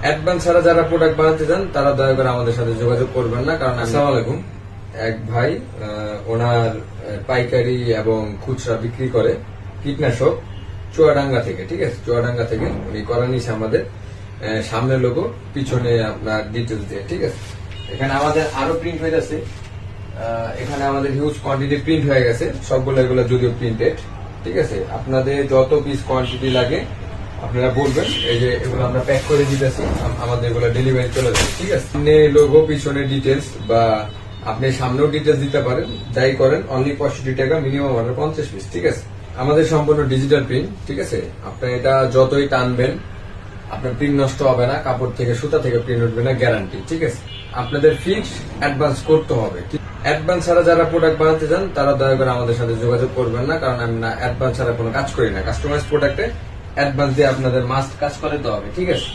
Advance ছাড়া যারা product বানাতে চান তারা দয়া করে আমাদের সাথে যোগাযোগ করবেন না, কারণ আসসালামু আলাইকুম। এক ভাই ওনার পাইকারি এবং খুচরা বিক্রি করে কীটনাশক চুয়াডাঙ্গা থেকে, ঠিক আছে, চুয়াডাঙ্গা থেকে উনি করা নিয়েছে আমাদের সামনের লোগো, পিছনে আপনার ডিটেলস দিয়ে, ঠিক আছে। এখানে আমাদের আরো প্রিন্ট হয়ে যাচ্ছে, এখানে আমাদের হিউজ কোয়ান্টিটি প্রিন্ট হয়ে গেছে, সবগুলো এগুলো যদিও প্রিন্টেড, ঠিক আছে। আপনাদের যত পিস কোয়ান্টিটি লাগে আপনারা বলবেন, এই যে এগুলো আমরা প্যাক করে দিতেছি, আমাদের এগুলো ডেলিভারি চলে যাবে, ঠিক আছে। সামনে লোগো, পিছনে ডিটেলস, বা আপনি সামনেও ডিটেলস দিতে পারেন, যাই করেন অনলি 65 টাকা, মিনিমাম অর্ডার 50 পিস, ঠিক আছে। আমাদের সম্পূর্ণ ডিজিটাল প্রিন্ট, ঠিক আছে। আপনি এটা যতই টানবেন আপনার প্রিন্ট নষ্ট হবে না, কাপড় থেকে সুতা থেকে প্রিন্ট উঠবে না, গ্যারান্টি, ঠিক আছে। আপনাদের ফিক্স অ্যাডভান্স করতে হবে। অ্যাডভান্স ছাড়া যারা প্রোডাক্ট বানাতে চান তারা দয়া করে আমাদের সাথে যোগাযোগ করবেন না, কারণ আমি না অ্যাডভান্স ছাড়া কোনো কাজ করি না। কাস্টমাইজ প্রোডাক্টে অ্যাডভান্স দিয়ে আপনাদের মাস্ট কাজ করে দেওয়া হবে, ঠিক আছে।